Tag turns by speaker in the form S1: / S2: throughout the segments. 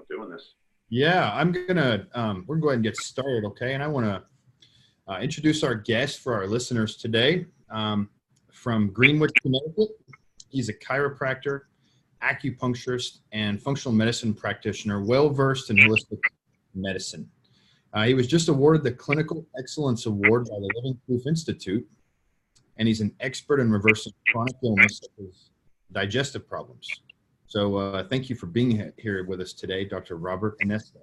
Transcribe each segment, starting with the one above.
S1: doing this.
S2: Yeah, we're going to go ahead and get started, okay? And I want to introduce our guest for our listeners today from Greenwich, Connecticut. He's a chiropractor, acupuncturist, and functional medicine practitioner, well-versed in holistic medicine. He was just awarded the Clinical Excellence Award by the Living Proof Institute, and he's an expert in reversing chronic illness such as digestive problems. So thank you for being here with us today, Dr. Robert Inesta.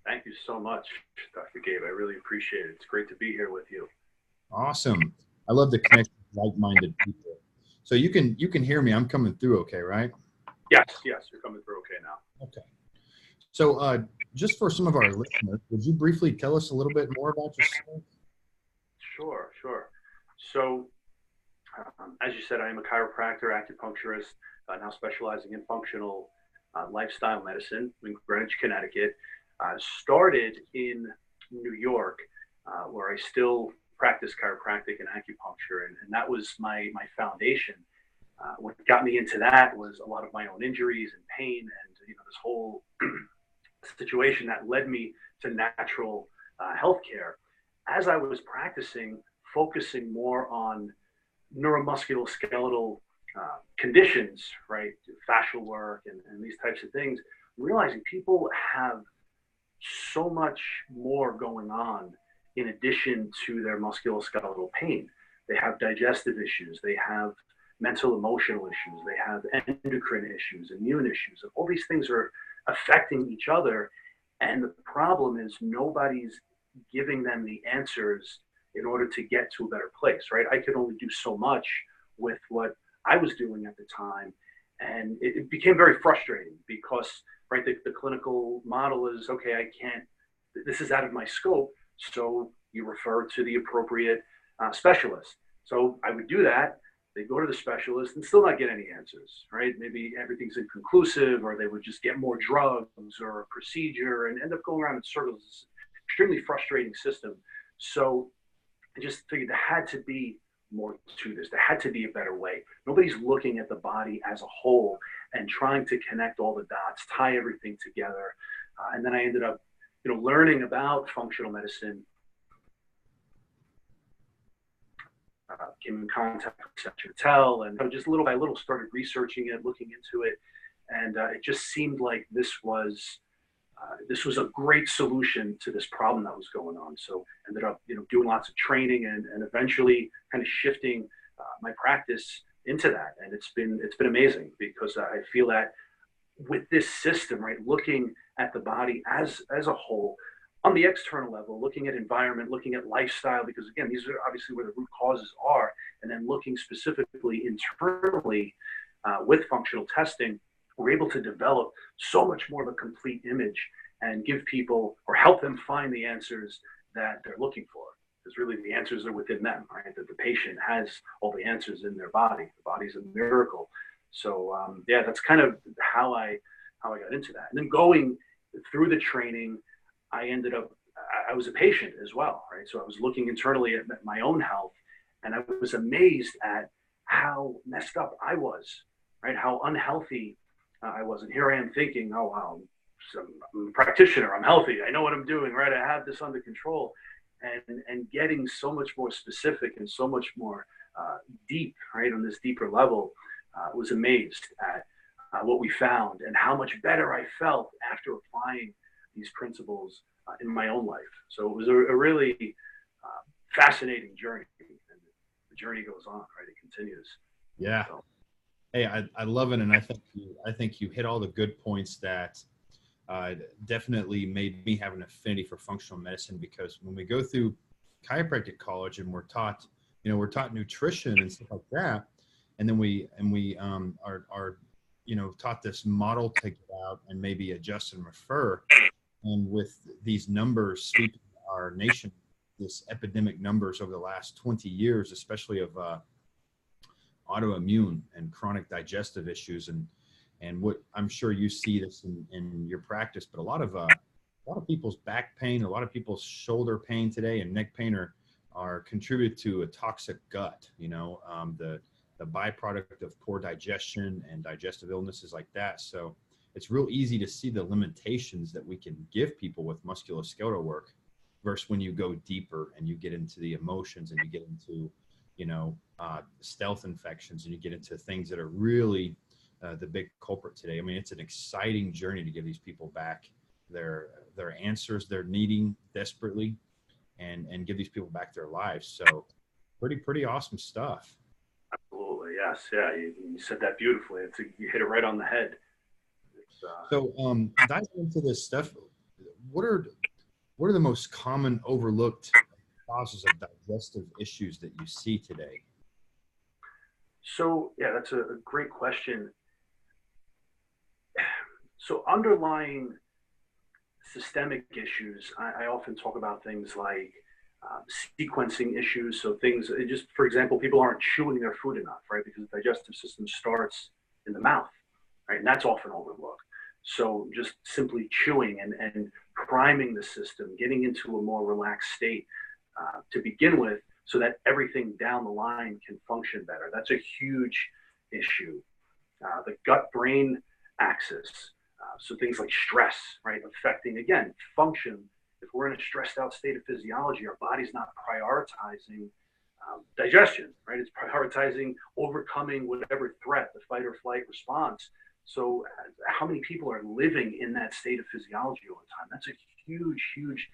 S1: Thank you so much, Dr. Gabe. I really appreciate it. It's great to be here with you.
S2: Awesome. I love the connection with like-minded people. So you can hear me. I'm coming through okay, right?
S1: Yes, you're coming through okay now.
S2: Okay. So just for some of our listeners, would you briefly tell us a little bit more about yourself?
S1: Sure. So, as you said, I am a chiropractor, acupuncturist, now specializing in functional lifestyle medicine in Greenwich, Connecticut. Started in New York, where I still practice chiropractic and acupuncture, and that was my foundation. What got me into that was a lot of my own injuries and pain, and this whole situation that led me to natural healthcare. As I was practicing, focusing more on neuromuscular skeletal conditions, right, fascial work and these types of things, realizing people have so much more going on in addition to their musculoskeletal pain. They have digestive issues, they have mental emotional issues, they have endocrine issues, immune issues, and all these things are affecting each other. And the problem is nobody's giving them the answers in order to get to a better place, right? I could only do so much with what I was doing at the time. And it became very frustrating because, right, the clinical model is, okay, I can't, this is out of my scope. So you refer to the appropriate specialist. So I would do that. They go to the specialist and still not get any answers, right? Maybe everything's inconclusive, or they would just get more drugs or a procedure and end up going around in circles. It's an extremely frustrating system. So I just figured there had to be more to this. There had to be a better way. Nobody's looking at the body as a whole and trying to connect all the dots, tie everything together. And then I ended up, learning about functional medicine. Came in contact with Patel, and I just little by little started researching it, looking into it, and it just seemed like this was a great solution to this problem that was going on. So ended up doing lots of training and eventually kind of shifting my practice into that, and it's been amazing because I feel that with this system, right, looking at the body as a whole, on the external level, looking at environment, looking at lifestyle, because again, these are obviously where the root causes are, and then looking specifically internally with functional testing, we're able to develop so much more of a complete image and give people or help them find the answers that they're looking for. Because really the answers are within them, right? That the patient has all the answers in their body. The body's a miracle. So that's kind of how I got into that. And then going through the training, I was a patient as well, right? So I was looking internally at my own health, and I was amazed at how messed up I was, right? How unhealthy I was. And here I am thinking, oh, wow, I'm a practitioner, I'm healthy, I know what I'm doing, right? I have this under control. And getting so much more specific and so much more deep, right, on this deeper level, was amazed at what we found and how much better I felt after applying these principles in my own life. So it was a really fascinating journey, and the journey goes on, right? It continues.
S2: Yeah. So. Hey, I love it, and I think you hit all the good points that definitely made me have an affinity for functional medicine, because when we go through chiropractic college and we're taught nutrition and stuff like that, and then we are taught this model to get out and maybe adjust and refer. And with these numbers sweeping our nation, this epidemic numbers over the last 20 years, especially of autoimmune and chronic digestive issues, and what I'm sure you see this in your practice, but a lot of people's back pain, a lot of people's shoulder pain today and neck pain are contributed to a toxic gut, the byproduct of poor digestion and digestive illnesses like that. So it's real easy to see the limitations that we can give people with musculoskeletal work versus when you go deeper and you get into the emotions and you get into, stealth infections, and you get into things that are really the big culprit today. I mean, it's an exciting journey to give these people back their answers they're needing desperately, and give these people back their lives. So pretty awesome stuff.
S1: Absolutely, yes, yeah. You said that beautifully. You hit it right on the head.
S2: Diving into this stuff, what are the most common overlooked causes of digestive issues that you see today?
S1: So yeah, that's a great question. So underlying systemic issues, I often talk about things like sequencing issues. So things, just for example, people aren't chewing their food enough, right? Because the digestive system starts in the mouth, right? And that's often overlooked. So just simply chewing and priming the system, getting into a more relaxed state to begin with, so that everything down the line can function better. That's a huge issue. The gut-brain axis, so things like stress, right, affecting, again, function. If we're in a stressed out state of physiology, our body's not prioritizing digestion, right? It's prioritizing overcoming whatever threat, the fight or flight response. So how many people are living in that state of physiology all the time? That's a huge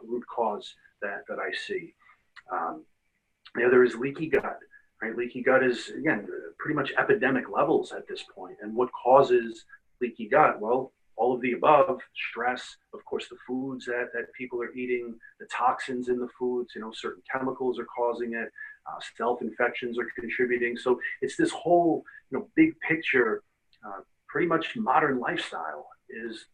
S1: root cause that I see. The other is leaky gut, right? Leaky gut is, again, pretty much epidemic levels at this point. And what causes leaky gut? Well, all of the above: stress, of course, the foods that people are eating, the toxins in the foods, certain chemicals are causing it, stealth infections are contributing. So it's this whole, big picture, pretty much modern lifestyle is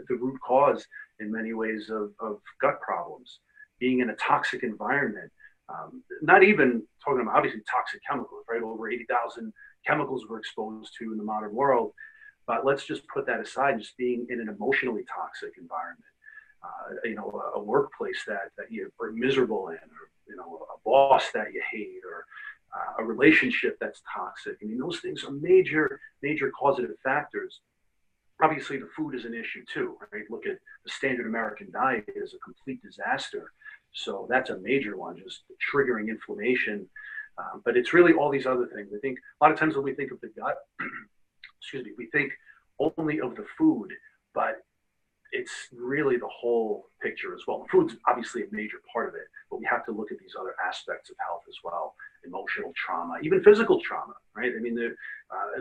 S1: the root cause in many ways of gut problems. Being in a toxic environment, not even talking about obviously toxic chemicals, right? Over 80,000 chemicals we're exposed to in the modern world. But let's just put that aside, just being in an emotionally toxic environment, a workplace that you're miserable in, or, a boss that you hate, or a relationship that's toxic. I mean, those things are major causative factors. Obviously, the food is an issue too, right? Look at the standard American diet is a complete disaster. So that's a major one, just triggering inflammation. But it's really all these other things. I think a lot of times when we think of the gut, we think only of the food, but it's really the whole picture as well. Food's obviously a major part of it, but we have to look at these other aspects of health as well. Emotional trauma, even physical trauma, right? I mean, the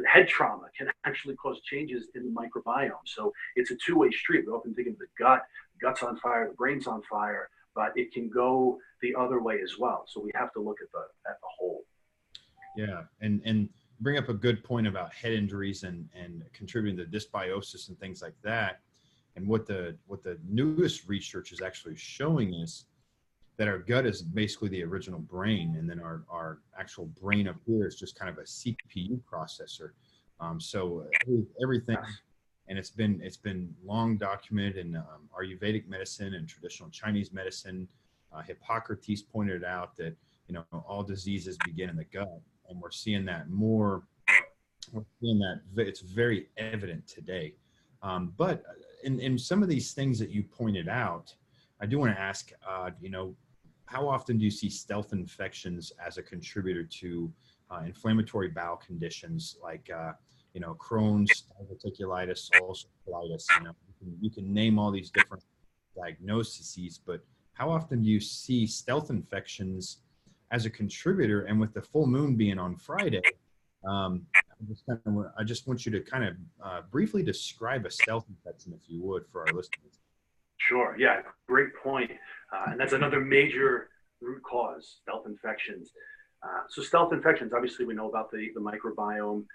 S1: head trauma can actually cause changes in the microbiome. So it's a two-way street. We often think of the gut's on fire, the brain's on fire, but it can go the other way as well. So we have to look at the whole.
S2: Yeah, and bring up a good point about head injuries and contributing to dysbiosis and things like that. And what the newest research is actually showing is that our gut is basically the original brain, and then our actual brain up here is just kind of a CPU processor. So everything, and it's been long documented in Ayurvedic medicine and traditional Chinese medicine. Hippocrates pointed out that all diseases begin in the gut, and we're seeing that more. We're seeing that it's very evident today. But in some of these things that you pointed out, I do want to ask, how often do you see stealth infections as a contributor to inflammatory bowel conditions like, Crohn's, diverticulitis, ulcerative colitis? You can name all these different diagnoses, but how often do you see stealth infections as a contributor? And with the full moon being on Friday, I just want you to kind of briefly describe a stealth infection, if you would, for our listeners.
S1: Sure. Yeah. Great point. And that's another major root cause, stealth infections. So stealth infections, obviously we know about the microbiome.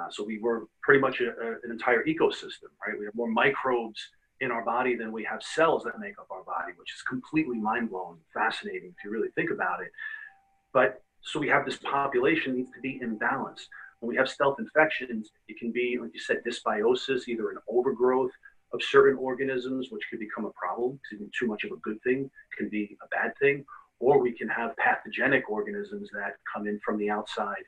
S1: So we were pretty much an entire ecosystem, right? We have more microbes in our body than we have cells that make up our body, which is completely mind-blowing, fascinating if you really think about it. But so we have this population needs to be in balance. When we have stealth infections, it can be, like you said, dysbiosis, either an overgrowth of certain organisms, which could become a problem. Too much of a good thing can be a bad thing. Or we can have pathogenic organisms that come in from the outside,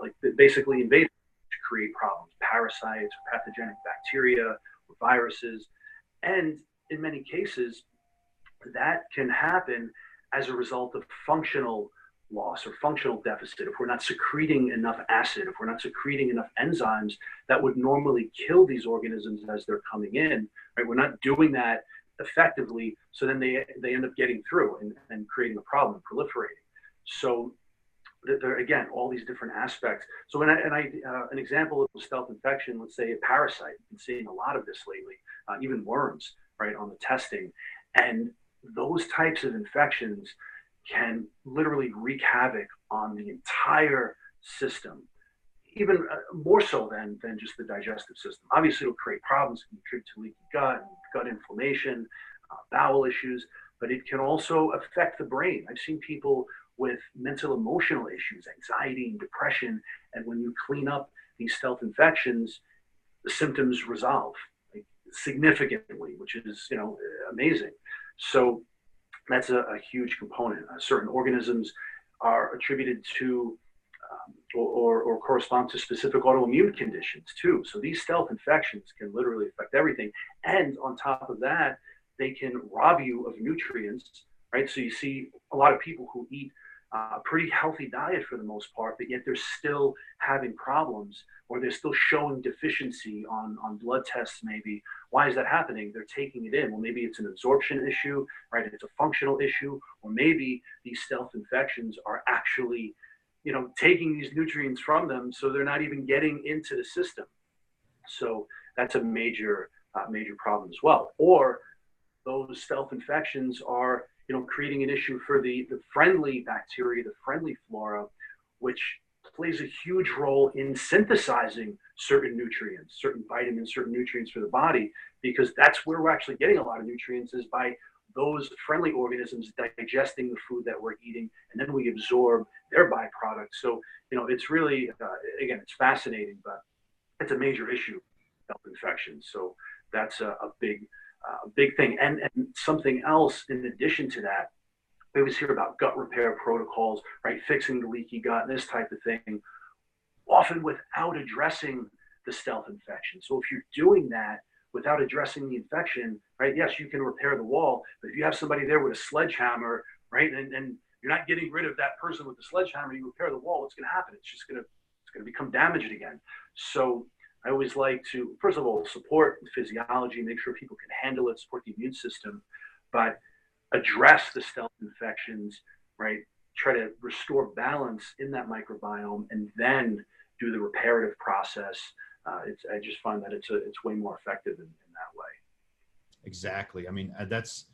S1: like basically invade, which create problems, parasites, pathogenic bacteria, or viruses. And in many cases, that can happen as a result of functional loss or functional deficit. If we're not secreting enough acid, if we're not secreting enough enzymes that would normally kill these organisms as they're coming in, right? We're not doing that effectively, so then they end up getting through and creating a problem, proliferating. So there are, again, all these different aspects. So an example of a stealth infection, let's say a parasite, I've been seeing a lot of this lately, even worms, right, on the testing. And those types of infections can literally wreak havoc on the entire system, even more so than just the digestive system. Obviously, it'll create problems, it can contribute to leaky gut, and gut inflammation, bowel issues, but it can also affect the brain. I've seen people with mental emotional issues, anxiety and depression, and when you clean up these stealth infections, the symptoms resolve, like, significantly, which is, amazing. So that's a huge component. Certain organisms are attributed to or correspond to specific autoimmune conditions too. So these stealth infections can literally affect everything. And on top of that, they can rob you of nutrients, right? So you see a lot of people who eat a pretty healthy diet for the most part, but yet they're still having problems, or they're still showing deficiency on blood tests maybe. Why is that happening? They're taking it in. Well, maybe it's an absorption issue, right? It's a functional issue, or maybe these stealth infections are actually, taking these nutrients from them, so they're not even getting into the system. So that's a major problem as well. Or those stealth infections are, creating an issue for the friendly bacteria, the friendly flora, which plays a huge role in synthesizing certain nutrients, certain vitamins, certain nutrients for the body, because that's where we're actually getting a lot of nutrients, is by those friendly organisms digesting the food that we're eating, and then we absorb their byproducts. So, it's really, again, it's fascinating, but it's a major issue, health infections. So that's a big thing. And something else in addition to that, we always hear about gut repair protocols, right? Fixing the leaky gut, this type of thing, often without addressing the stealth infection. So if you're doing that without addressing the infection, right? Yes, you can repair the wall, but if you have somebody there with a sledgehammer, right, and you're not getting rid of that person with the sledgehammer, you repair the wall, what's going to happen? It's going to become damaged again. So I always like to, first of all, support the physiology, make sure people can handle it, support the immune system, but address the stealth infections, right? Try to restore balance in that microbiome, and then do the reparative process. I just find that it's way more effective in that way.
S2: Exactly. I mean, that's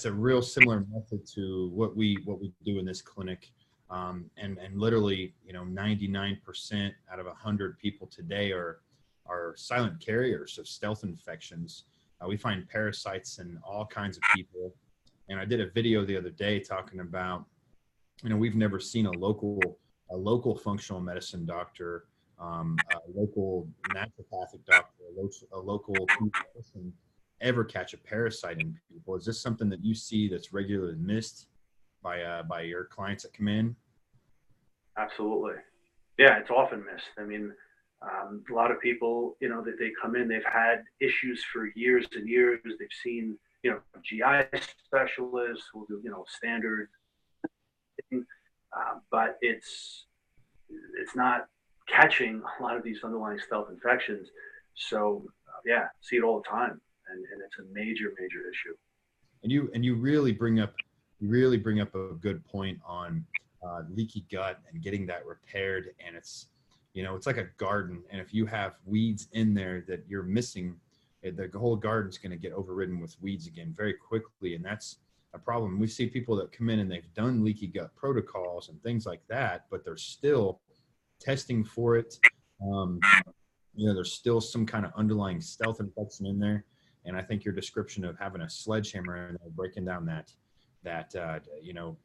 S2: a real similar method to what we do in this clinic. And literally, 99% out of 100 people today are silent carriers of stealth infections. We find parasites in all kinds of people. And I did a video the other day talking about, we've never seen a local functional medicine doctor, a local naturopathic doctor, a local person ever catch a parasite in people. Is this something that you see that's regularly missed by your clients that come in?
S1: Absolutely. Yeah, it's often missed. I mean, a lot of people, that they come in, they've had issues for years and years. They've seen, GI specialists who do, standard thing, but it's not catching a lot of these underlying stealth infections. So yeah, see it all the time, and it's a major issue.
S2: And you really bring up a good point on leaky gut and getting that repaired. And it's like a garden, and if you have weeds in there that you're missing, the whole garden's going to get overridden with weeds again very quickly, and that's a problem. We see people that come in and they've done leaky gut protocols and things like that, but they're still testing for it. There's still some kind of underlying stealth infection in there, and I think your description of having a sledgehammer and breaking down that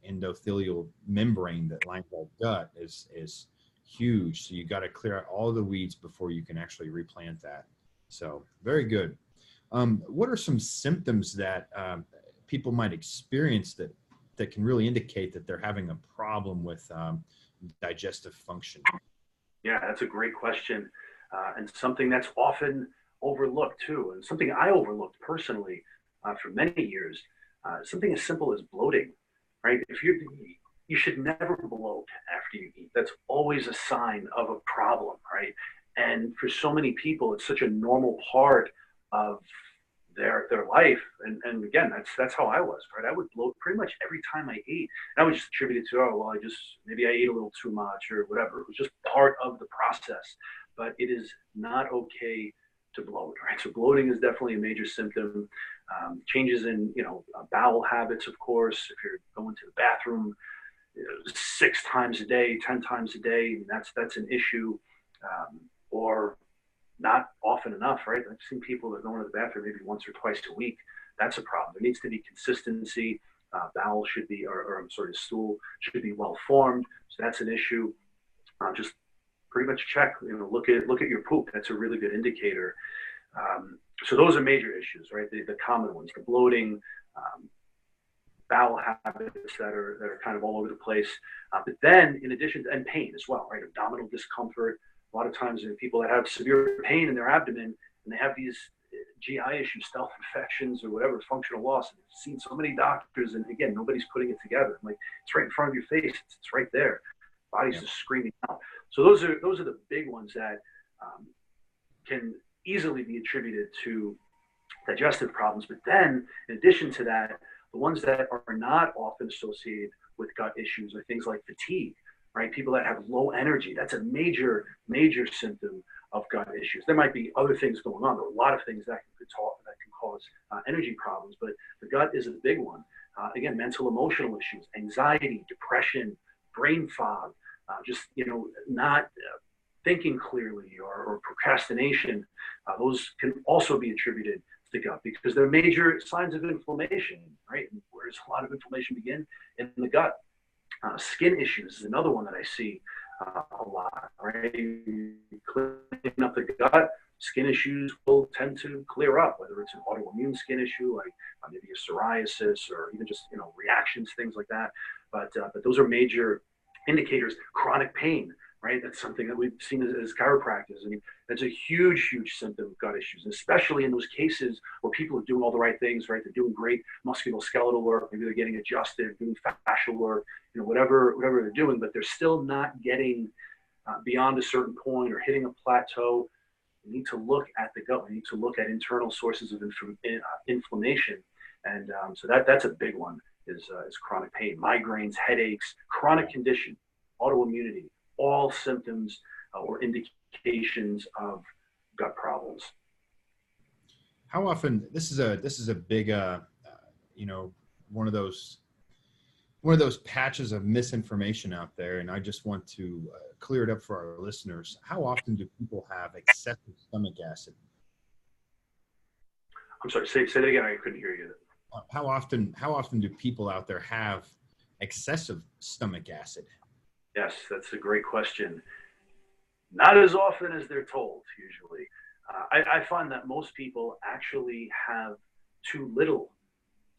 S2: endothelial membrane that lines our gut is huge. So you got to clear out all the weeds before you can actually replant that. So very good. What are some symptoms that people might experience that can really indicate that they're having a problem with digestive function?
S1: Yeah, that's a great question. And something that's often overlooked too, and something I overlooked personally for many years. Something as simple as bloating, right? If you should never bloat after you eat. That's always a sign of a problem, right? And for so many people, it's such a normal part of their life. And again, that's how I was, right? I would bloat pretty much every time I ate. And I would just attribute it to, oh well, maybe I ate a little too much or whatever. It was just part of the process. But it is not okay to bloat, right? So bloating is definitely a major symptom. Changes in bowel habits, of course. If you're going to the bathroom 6 times a day, 10 times a day, that's an issue. Or not often enough, right? I've seen people that go into the bathroom maybe once or twice a week. That's a problem. There needs to be consistency. Bowel should be, or I'm sorry, stool should be well formed. So that's an issue. Just pretty much check. Look at your poop. That's a really good indicator. So those are major issues, right? The common ones: the bloating, bowel habits that are kind of all over the place. But then, in addition, and pain as well, right? Abdominal discomfort. A lot of times, people that have severe pain in their abdomen and they have these GI issues, stealth infections, or whatever, functional loss. I've seen so many doctors, and again, nobody's putting it together. I'm like, it's right in front of your face. It's right there. Body's just screaming out. So those are the big ones that can easily be attributed to digestive problems. But then, in addition to that, the ones that are not often associated with gut issues are things like fatigue, right? People that have low energy, that's a major symptom of gut issues. There might be other things going on. There are a lot of things that can cause energy problems, but the gut is a big one. Again, mental, emotional issues, anxiety, depression, brain fog, just not thinking clearly, or procrastination. Those can also be attributed to the gut because they're major signs of inflammation, right? And where does a lot of inflammation begin? In the gut. Skin issues is another one that I see a lot, right? Cleaning up the gut, skin issues will tend to clear up, whether it's an autoimmune skin issue like maybe a psoriasis, or even just reactions, things like that. But those are major indicators. Chronic pain, right? That's something that we've seen as chiropractors. I mean, that's a huge symptom of gut issues, especially in those cases where people are doing all the right things, right? They're doing great musculoskeletal work. Maybe they're getting adjusted, doing fascial work, whatever they're doing, but they're still not getting beyond a certain point or hitting a plateau. We need to look at the gut. We need to look at internal sources of inflammation. And so that's a big one is chronic pain, migraines, headaches, chronic condition, autoimmunity, all symptoms or indications of gut problems.
S2: How often, this is a big, one of those patches of misinformation out there, and I just want to clear it up for our listeners. How often do people have excessive stomach acid?
S1: I'm sorry, say that again. I couldn't hear you.
S2: How often do people out there have excessive stomach acid?
S1: Yes, that's a great question. Not as often as they're told, usually. I find that most people actually have too little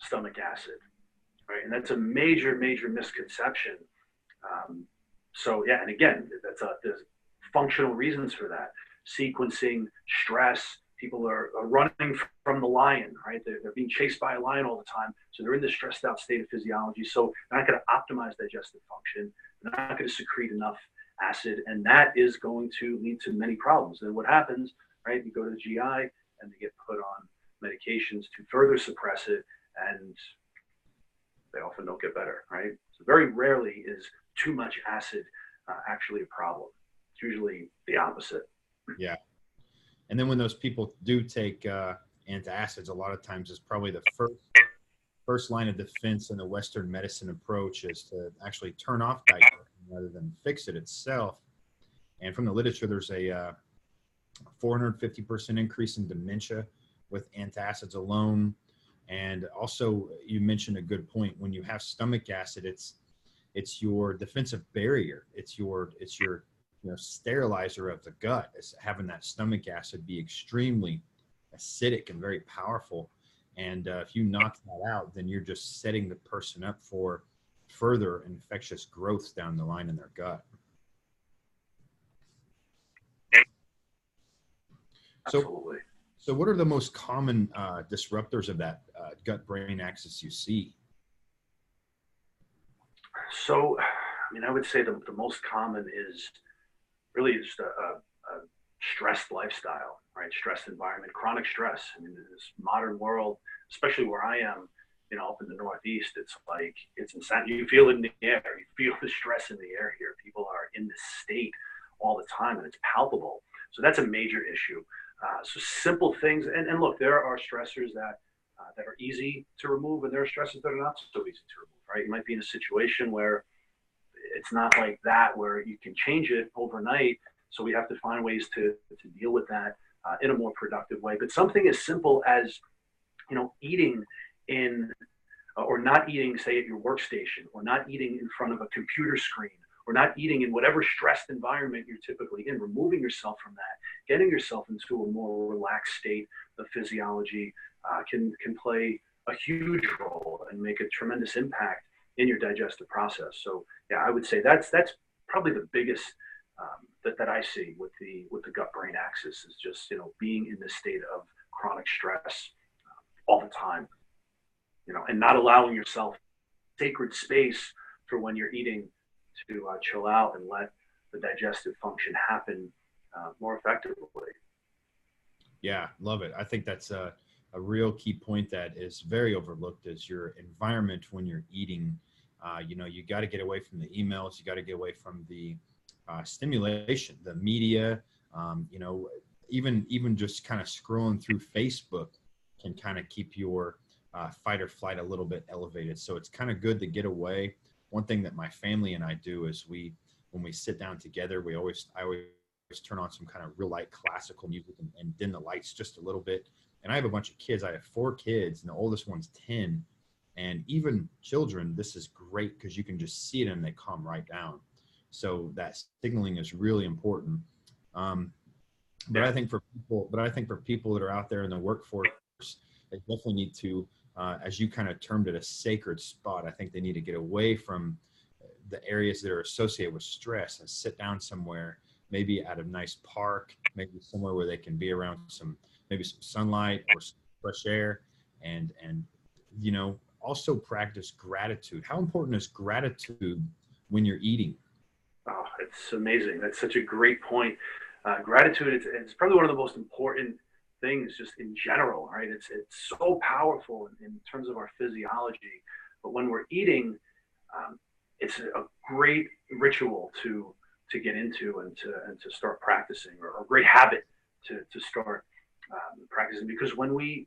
S1: stomach acid, right? And that's a major misconception. So yeah, and again, there's functional reasons for that. Sequencing, stress, people are running from the lion, right? They're being chased by a lion all the time. So they're in this stressed out state of physiology. So they're not going to optimize digestive function. They're not going to secrete enough acid. And that is going to lead to many problems. And what happens, right? You go to the GI and they get put on medications to further suppress it. And they often don't get better, right? So very rarely is too much acid actually a problem. It's usually the opposite.
S2: Yeah. And then when those people do take antacids, a lot of times it's probably the first line of defense in the Western medicine approach is to actually turn off digestion rather than fix it itself. And from the literature, there's a 450% increase in dementia with antacids alone. And also, you mentioned a good point. When you have stomach acid, it's your defensive barrier. It's your sterilizer of the gut. It's having that stomach acid be extremely acidic and very powerful. And if you knock that out, then you're just setting the person up for further infectious growth down the line in their gut. So,
S1: Absolutely.
S2: so what are the most common disruptors of that gut-brain axis you see?
S1: So, I mean, I would say the most common is really just a stressed lifestyle, right? Stressed environment, chronic stress. I mean, in this modern world, especially where I am, up in the Northeast, it's like it's insane. You feel it in the air. You feel the stress in the air here. People are in this state all the time, and it's palpable. So that's a major issue. So simple things, and look, there are stressors that are easy to remove, and there are stressors that are not so easy to remove. Right? You might be in a situation where it's not like that where you can change it overnight. So we have to find ways to deal with that in a more productive way. But something as simple as eating in or not eating, say, at your workstation, or not eating in front of a computer screen, or not eating in whatever stressed environment you're typically in, removing yourself from that, getting yourself into a more relaxed state of physiology can play a huge role and make a tremendous impact in your digestive process. So yeah, I would say that's probably the biggest that I see with the gut brain axis is just being in this state of chronic stress all the time, and not allowing yourself sacred space for when you're eating to chill out and let the digestive function happen more effectively.
S2: Yeah, love it. I think that's a real key point that is very overlooked is your environment when you're eating. You got to get away from the emails. You got to get away from the stimulation, the media. Even just kind of scrolling through Facebook can kind of keep your fight or flight a little bit elevated. So it's kind of good to get away. One thing that my family and I do is when we sit down together, I always turn on some kind of real light classical music and dim the lights just a little bit. And I have a bunch of kids. I have 4 kids, and the oldest one's 10. And even children, this is great because you can just see it and they calm right down. So that signaling is really important. But I think for people that are out there in the workforce, they definitely need to, as you kind of termed it, a sacred spot. I think they need to get away from the areas that are associated with stress and sit down somewhere, maybe at a nice park, maybe somewhere where they can be around maybe some sunlight or some fresh air, and also practice gratitude. How important is gratitude when you're eating?
S1: Oh, it's amazing. That's such a great point. Gratitude it's probably one of the most important things just in general, right? It's so powerful in terms of our physiology. But when we're eating, it's a great ritual to get into and to start practicing, or a great habit to start practicing. Because when we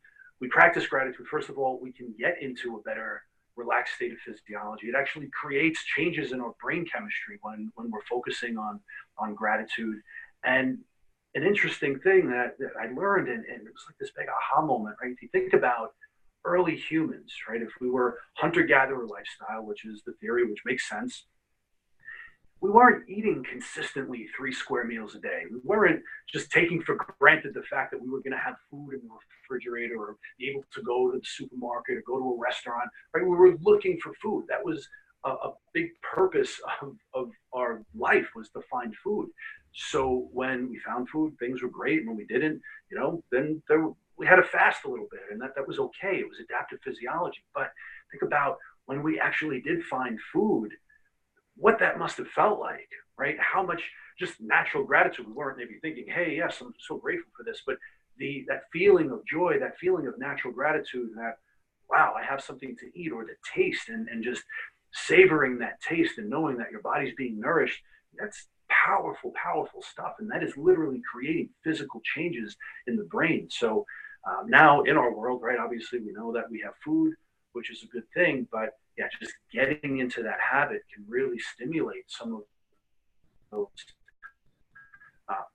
S1: practice gratitude, first of all, we can get into a better relaxed state of physiology. It actually creates changes in our brain chemistry when we're focusing on gratitude. And an interesting thing that I learned, and it was like this big aha moment, right? If you think about early humans, right? If we were hunter-gatherer lifestyle, which is the theory, which makes sense, we weren't eating consistently 3 square meals a day. We weren't just taking for granted the fact that we were going to have food in the refrigerator or be able to go to the supermarket or go to a restaurant, right? We were looking for food. That was a big purpose of our life, was to find food. So when we found food, things were great. And when we didn't, then we had to fast a little bit, and that was okay. It was adaptive physiology. But think about when we actually did find food, what that must have felt like, right? How much just natural gratitude. We weren't maybe thinking, hey, yes, I'm so grateful for this, but that feeling of joy, that feeling of natural gratitude, that, wow, I have something to eat, or the taste, and just savoring that taste and knowing that your body's being nourished, that's powerful, powerful stuff. And that is literally creating physical changes in the brain. So now in our world, right, obviously we know that we have food, which is a good thing, but yeah, just getting into that habit can really stimulate some of those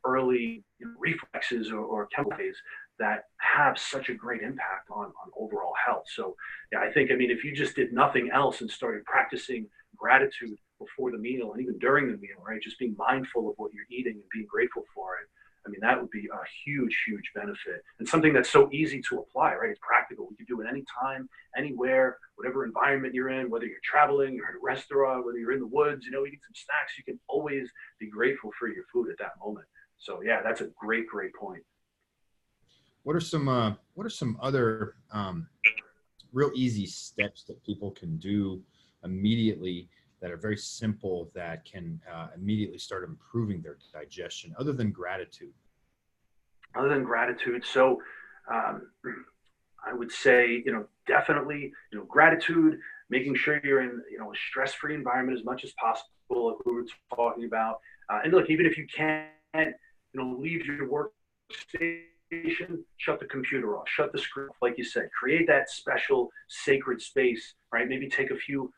S1: early reflexes or chemicals that have such a great impact on overall health. So yeah, I think, if you just did nothing else and started practicing gratitude before the meal and even during the meal, right, just being mindful of what you're eating and being grateful for it, that would be a huge, huge benefit, and something that's so easy to apply, right? It's practical. You can do it anytime, anywhere, whatever environment you're in, whether you're traveling, you're at a restaurant, whether you're in the woods, eating some snacks, you can always be grateful for your food at that moment. So yeah, that's a great, great point.
S2: what are some other real easy steps that people can do immediately that are very simple that can immediately start improving their digestion other than gratitude?
S1: Other than gratitude, so um, I would say, definitely, gratitude, making sure you're in, a stress-free environment as much as possible, like we were talking about. And look, even if you can't, leave your workstation, shut the computer off, shut the screen off, like you said, create that special sacred space, right? Maybe take a few,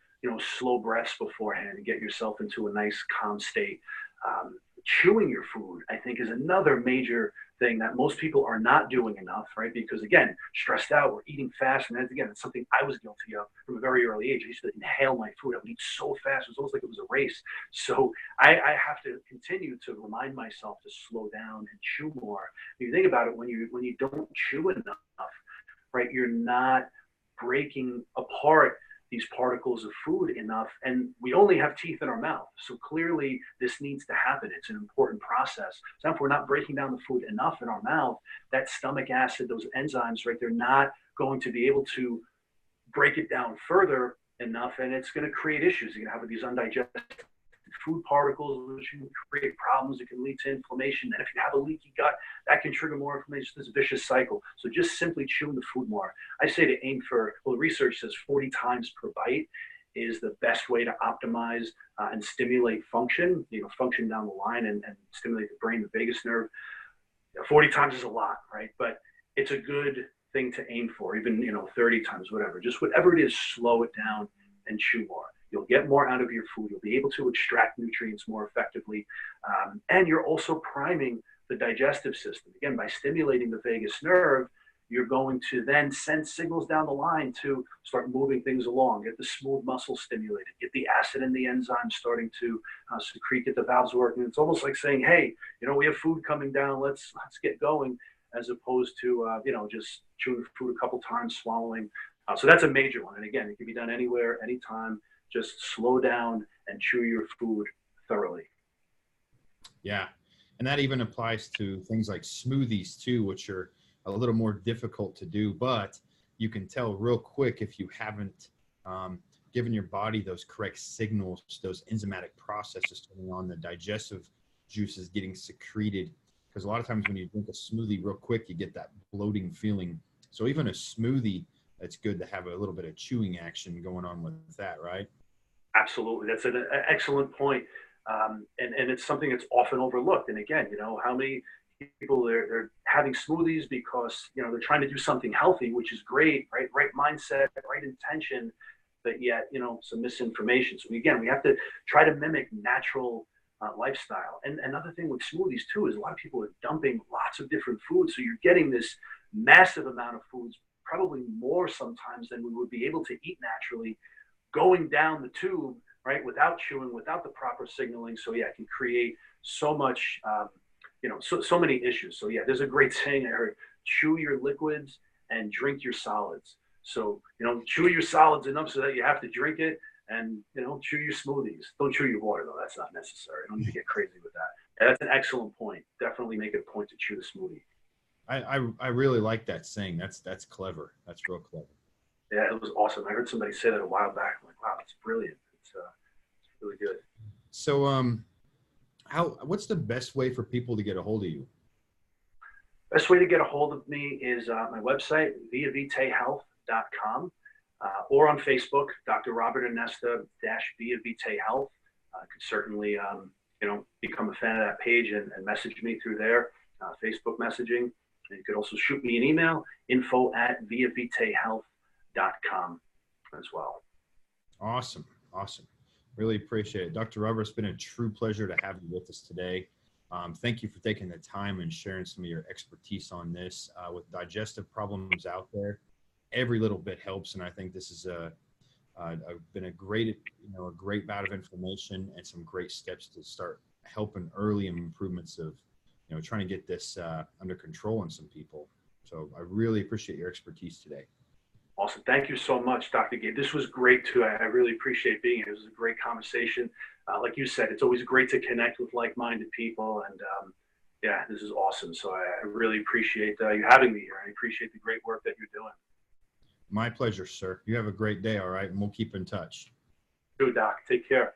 S1: slow breaths beforehand and get yourself into a nice calm state. Chewing your food, I think, is another major thing that most people are not doing enough, right? Because again, stressed out, we're eating fast. And again, it's something I was guilty of from a very early age. I used to inhale my food. I would eat so fast. It was almost like it was a race. So I have to continue to remind myself to slow down and chew more. If you think about it, when you don't chew enough, right, you're not breaking apart these particles of food enough, and we only have teeth in our mouth, so clearly this needs to happen. It's an important process. So if we're not breaking down the food enough in our mouth, that stomach acid, those enzymes, right, they're not going to be able to break it down further enough, and it's going to create issues. You're going to have these undigested food particles, which can create problems. It can lead to inflammation. And if you have a leaky gut, that can trigger more inflammation. This vicious cycle. So just simply chewing the food more. I say to aim for, well, the research says 40 times per bite is the best way to optimize and stimulate function, function down the line and stimulate the brain, the vagus nerve. 40 times is a lot, right? But it's a good thing to aim for, even, 30 times, whatever. Just whatever it is, slow it down and chew more. You'll get more out of your food. You'll be able to extract nutrients more effectively. And you're also priming the digestive system. Again, by stimulating the vagus nerve, you're going to then send signals down the line to start moving things along, get the smooth muscle stimulated, get the acid and the enzymes starting to secrete, get the valves working. It's almost like saying, hey, we have food coming down. Let's get going, as opposed to, just chewing food a couple times, swallowing. So that's a major one. And again, it can be done anywhere, anytime. Just slow down and chew your food thoroughly.
S2: Yeah. And that even applies to things like smoothies too, which are a little more difficult to do, but you can tell real quick if you haven't given your body those correct signals, those enzymatic processes turning on, the digestive juices getting secreted. Because a lot of times when you drink a smoothie real quick, you get that bloating feeling. So even a smoothie, it's good to have a little bit of chewing action going on with that, right?
S1: Absolutely. That's an excellent point. And it's something that's often overlooked. And again, how many people they're having smoothies because, they're trying to do something healthy, which is great, right? Right mindset, right intention, but yet, some misinformation. So again, we have to try to mimic natural lifestyle. And another thing with smoothies too, is a lot of people are dumping lots of different foods. So you're getting this massive amount of foods, probably more sometimes than we would be able to eat naturally, going down the tube, right, without chewing, without the proper signaling. So yeah, it can create so much, so many issues. So yeah, there's a great saying I heard: chew your liquids and drink your solids. So chew your solids enough so that you have to drink it, and chew your smoothies. Don't chew your water though; that's not necessary. Don't need to get crazy with that. And that's an excellent point. Definitely make it a point to chew the smoothie.
S2: I really like that saying. That's clever. That's real clever.
S1: Yeah, it was awesome. I heard somebody say that a while back. I'm like, wow, that's brilliant. It's really good.
S2: So, what's the best way for people to get a hold of you?
S1: Best way to get a hold of me is my website, viavitehealth.com, or on Facebook, Dr. Robert Anesta Via Vitae Health. Could certainly, become a fan of that page and message me through there, Facebook messaging. And you could also shoot me an email, info@viavitehealth.com as well.
S2: Awesome. Really appreciate it. Dr. Robert, it's been a true pleasure to have you with us today. Thank you for taking the time and sharing some of your expertise on this. With digestive problems out there, every little bit helps, and I think this is been a great bout of information and some great steps to start helping early improvements of trying to get this under control in some people. So I really appreciate your expertise today.
S1: Awesome. Thank you so much, Dr. Gabe. This was great too. I really appreciate being here. It was a great conversation. Like you said, it's always great to connect with like-minded people. And Yeah, this is awesome. So I really appreciate you having me here. I appreciate the great work that you're doing.
S2: My pleasure, sir. You have a great day, all right? And we'll keep in touch.
S1: Good, Doc. Take care.